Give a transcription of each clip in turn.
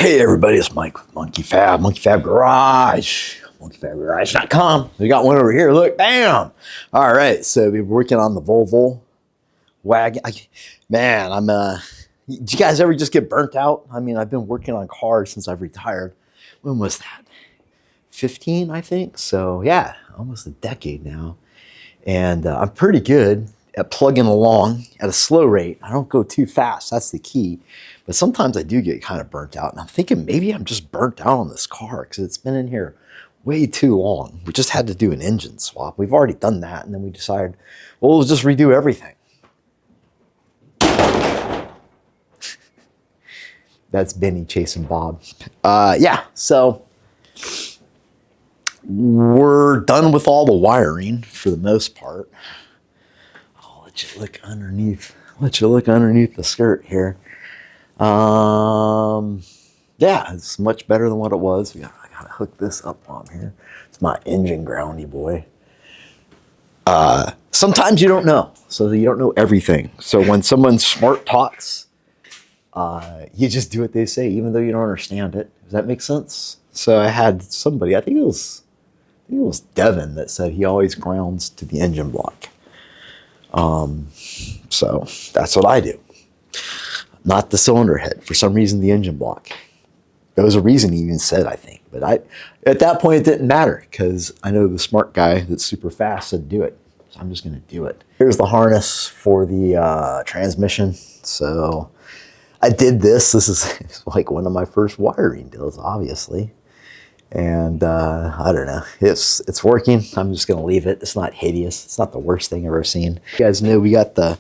Hey everybody, it's Mike with Monkey Fab Garage, monkeyfabgarage.com. We got one over here, look, bam! All right, so we've been working on the Volvo wagon. Did you guys ever just get burnt out? I mean, I've been working on cars since I've retired. When was that? 15, I think. So yeah, almost a decade now. And I'm pretty good at plugging along at a slow rate. I don't go too fast, that's the key. But sometimes I do get kind of burnt out. And I'm thinking maybe I'm just burnt out on this car because it's been in here way too long. We just had to do an engine swap. We've already done that. And then we decided, well, we'll just redo everything. That's Benny chasing Bob. Yeah, so we're done with all the wiring for the most part. I'll let you look underneath. The skirt here. Yeah, it's much better than what it was. I gotta hook this up on here. It's my engine groundy boy. Sometimes you don't know, so you don't know everything. So when someone smart talks, you just do what they say, even though you don't understand it. Does that make sense? So I had somebody, I think it was Devin, that said he always grounds to the engine block. So that's what I do. Not the cylinder head. For some reason, the engine block. There was a reason he even said, I think. But at that point, it didn't matter because I know the smart guy that's super fast said do it. So I'm just going to do it. Here's the harness for the transmission. So I did this. This is like one of my first wiring deals, obviously. And I don't know. It's working. I'm just going to leave it. It's not hideous. It's not the worst thing I've ever seen. You guys know we got the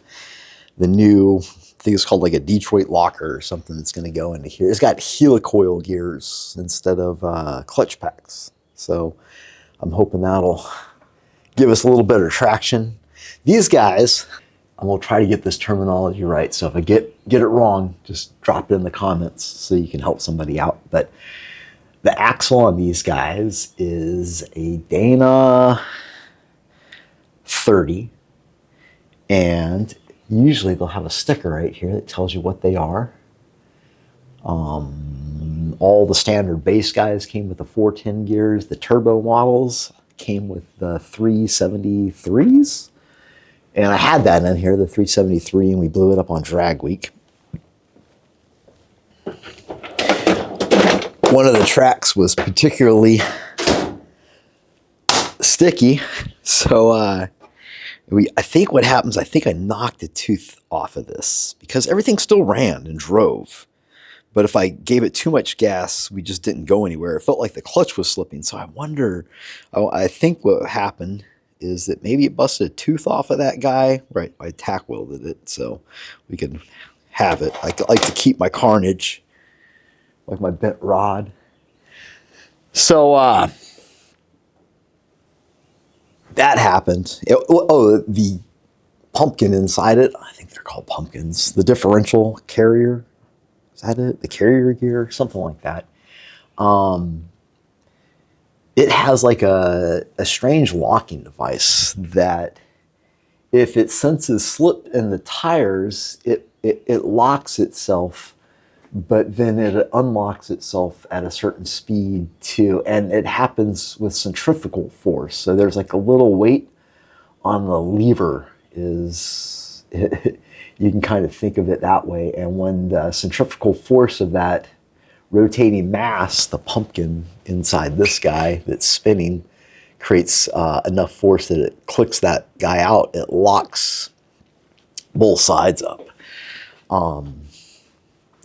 new, I think it's called like a Detroit locker or something that's going to go into here. It's got helicoil gears instead of clutch packs. So I'm hoping that'll give us a little better traction. These guys, I'm going to try to get this terminology right. So if I get it wrong, just drop it in the comments so you can help somebody out. But the axle on these guys is a Dana 30, and usually they'll have a sticker right here that tells you what they are. All the standard base guys came with the 410 gears. The turbo models came with the 373s. And I had that in here, the 373, and we blew it up on drag week. One of the tracks was particularly sticky. So I think what happens, I think I knocked a tooth off of this because everything still ran and drove. But if I gave it too much gas, we just didn't go anywhere. It felt like the clutch was slipping. So I wonder, I think what happened is that maybe it busted a tooth off of that guy. Right, I tack welded it so we could have it. I like to keep my carnage, like my bent rod. So that happened. The pumpkin inside it, I think they're called pumpkins. The differential carrier, is that it? The carrier gear, something like that. It has like a strange locking device that if it senses slip in the tires, it locks itself, but then it unlocks itself at a certain speed too. And it happens with centrifugal force. So there's like a little weight on the lever you can kind of think of it that way. And when the centrifugal force of that rotating mass, the pumpkin inside this guy that's spinning, creates enough force that it clicks that guy out, it locks both sides up.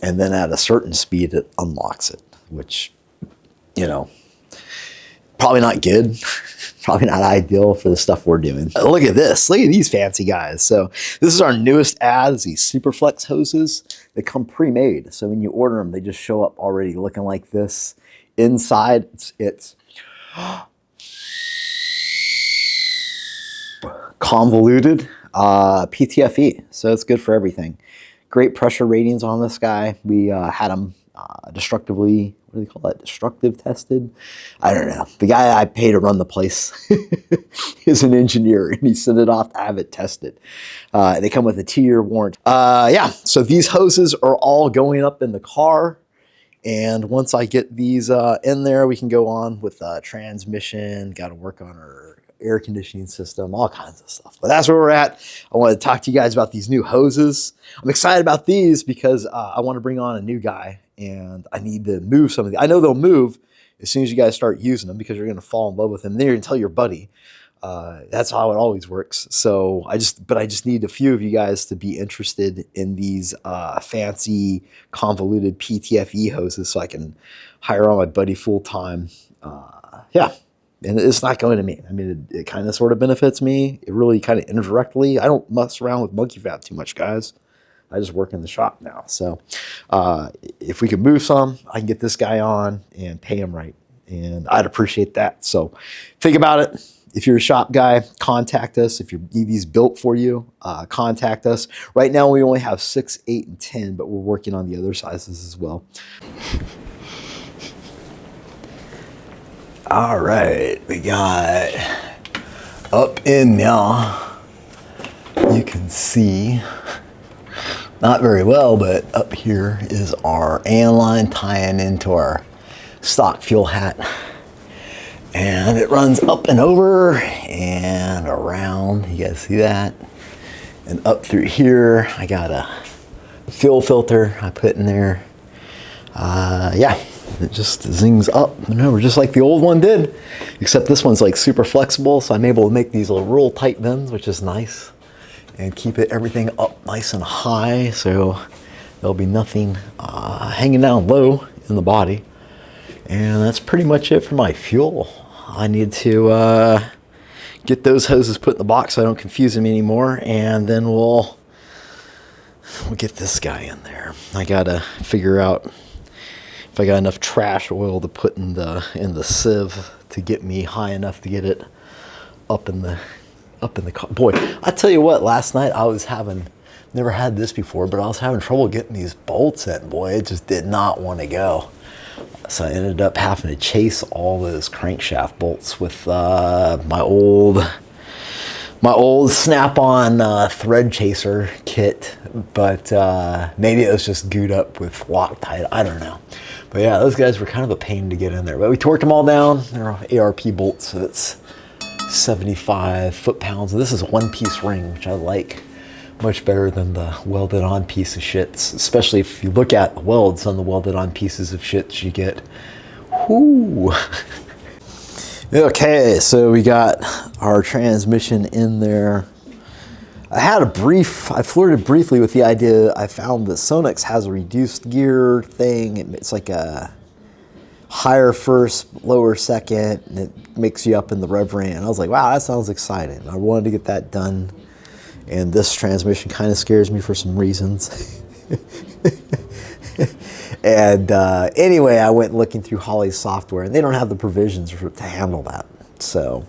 And then at a certain speed, it unlocks it, which, you know, probably not good, probably not ideal for the stuff we're doing. Look at this. Look at these fancy guys. So this is our newest ads, these Superflex hoses. They come pre-made. So when you order them, they just show up already looking like this. Inside, it's convoluted PTFE. So it's good for everything. Great pressure ratings on this guy. We had him destructively, what do they call that? Destructive tested? I don't know. The guy I pay to run the place is an engineer, and he sent it off to have it tested. They come with a 2-year warranty. Yeah, so these hoses are all going up in the car, And once I get these in there, we can go on with transmission. Got to work on our air conditioning system, all kinds of stuff. But that's where we're at. I wanted to talk to you guys about these new hoses. I'm excited about these because I want to bring on a new guy, and I need to move some of these. I know they'll move as soon as you guys start using them because you're going to fall in love with them. Then you're going to tell your buddy. That's how it always works. So I just need a few of you guys to be interested in these fancy convoluted PTFE hoses so I can hire on my buddy full time. Yeah. And it's not going to me. I mean, it kind of sort of benefits me. It really kind of indirectly. I don't mess around with monkey fat too much, guys. I just work in the shop now. So if we could move some, I can get this guy on and pay him right. And I'd appreciate that. So think about it. If you're a shop guy, contact us. If you need these built for you, contact us. Right now, we only have 6, 8, and 10, but we're working on the other sizes as well. All right, we got up in now. You can see, not very well, but up here is our AN line tying into our stock fuel hat. And it runs up and over and around. You guys see that? And up through here, I got a fuel filter I put in there. Yeah, it just zings up and over just like the old one did, except this one's like super flexible, so I'm able to make these little real tight bends, which is nice, and keep everything up nice and high, so there'll be nothing hanging down low in the body. And that's pretty much it for my fuel. I need to get those hoses put in the box so I don't confuse them anymore, and then we'll get this guy in there. I gotta figure out if I got enough trash oil to put in the sieve to get me high enough to get it up in the car. Boy, I tell you what, last night I was never had this before, but I was having trouble getting these bolts in. Boy, it just did not want to go. So I ended up having to chase all those crankshaft bolts with my old Snap-on thread chaser kit, but maybe it was just gooed up with Loctite. I don't know. But yeah, those guys were kind of a pain to get in there. But we torqued them all down. They're ARP bolts, so it's 75 foot-pounds. This is a one-piece ring, which I like much better than the welded on piece of shits, especially if you look at the welds on the welded on pieces of shits you get. Whoo. Okay, so we got our transmission in there. I flirted briefly with the idea. I found that Sonex has a reduced gear thing. It's like a higher first, lower second, and it makes you up in the rev range. And I was like, wow, that sounds exciting. I wanted to get that done. And this transmission kind of scares me for some reasons. And anyway, I went looking through Holley's software, and they don't have the provisions to handle that. So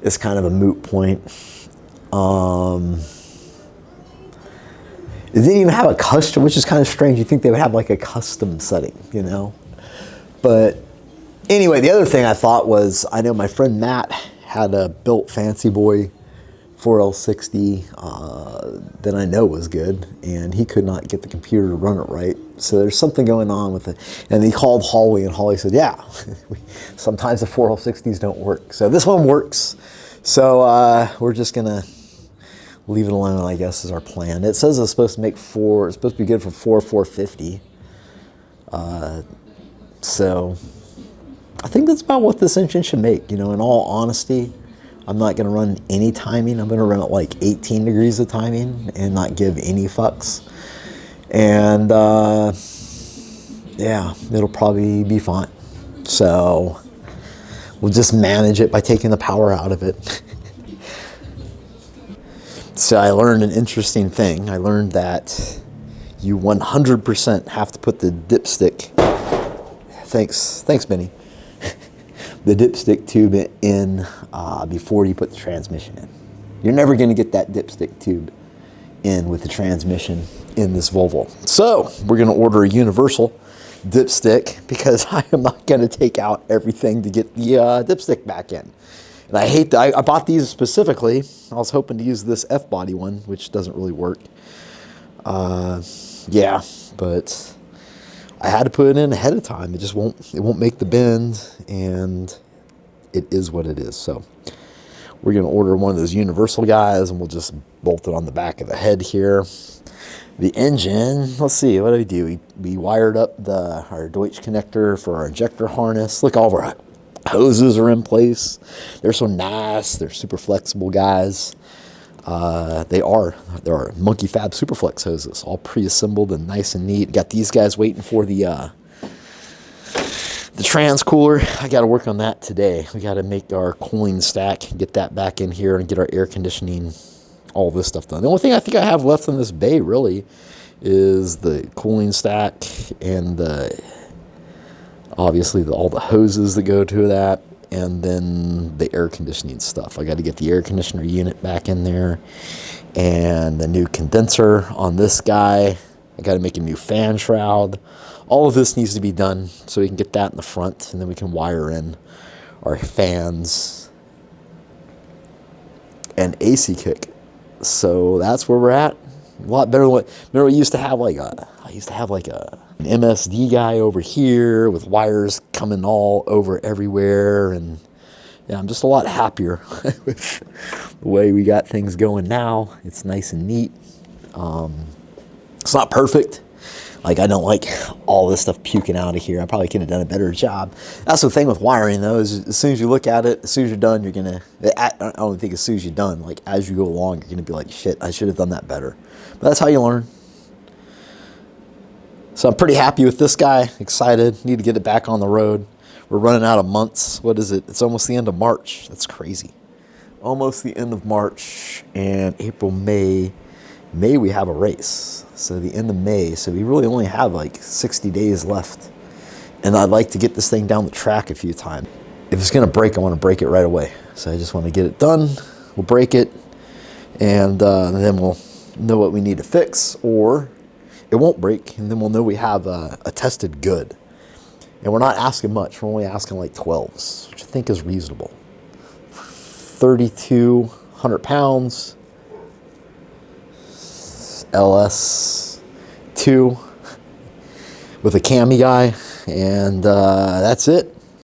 it's kind of a moot point. It didn't even have a custom, which is kind of strange. You'd think they would have like a custom setting, you know? But anyway, the other thing I thought was, I know my friend Matt had a built Fancy Boy 4L60 that I know was good, and he could not get the computer to run it right. So there's something going on with it. And he called Holley, and Holley said, yeah, sometimes the 4L60s don't work. So this one works. So we're just gonna leave it alone, I guess, is our plan. It says it's supposed to make it's supposed to be good for 450. So I think that's about what this engine should make. You know, in all honesty, I'm not going to run any timing. I'm going to run at like 18 degrees of timing and not give any fucks. And yeah, it'll probably be fine. So we'll just manage it by taking the power out of it. So I learned an interesting thing. I learned that you 100% have to put the dipstick, thanks Benny, the dipstick tube in before you put the transmission in. You're never going to get that dipstick tube in with the transmission in this Volvo. So we're going to order a universal dipstick because I am not going to take out everything to get the dipstick back in. And I hate that. I bought these specifically. I was hoping to use this F-body one, which doesn't really work. Yeah, but I had to put it in ahead of time. It won't make the bend, and it is what it is. So we're going to order one of those universal guys, and we'll just bolt it on the back of the head here. The engine, let's see, what did we do? We wired up our Deutsch connector for our injector harness. Look, all of our hoses are in place. They're so nice. They're super flexible guys. There are Monkey Fab Superflex hoses, all pre-assembled and nice and neat. Got these guys waiting for the trans cooler. I got to work on that today. We got to make our cooling stack, get that back in here, and get our air conditioning, all this stuff done. The only thing I think I have left in this bay really is the cooling stack and obviously all the hoses that go to that, and then the air conditioning stuff. I got to get the air conditioner unit back in there and the new condenser on this guy. I got to make a new fan shroud. All of this needs to be done so we can get that in the front, and then we can wire in our fans and AC kick. So that's where we're at. A lot better than remember we used to have an MSD guy over here with wires coming all over everywhere, and yeah, I'm just a lot happier with the way we got things going now. It's nice and neat. It's not perfect. Like, I don't like all this stuff puking out of here. I probably could have done a better job. That's the thing with wiring, though, is as soon as you look at it, as soon as you're done, you're going to, I don't think as soon as you're done, like, as you go along, you're going to be like, shit, I should have done that better. But that's how you learn. So I'm pretty happy with this guy, excited, need to get it back on the road. We're running out of months. What is it? It's almost the end of March. That's crazy. Almost the end of March, and April, May we have a race. So the end of May. So we really only have like 60 days left. And I'd like to get this thing down the track a few times. If it's going to break, I want to break it right away. So I just want to get it done. We'll break it. And then we'll know what we need to fix. Or it won't break. And then we'll know we have a tested good. And we're not asking much. We're only asking like 12s, which I think is reasonable. 3,200 pounds. ls2 with a cami guy, and that's it.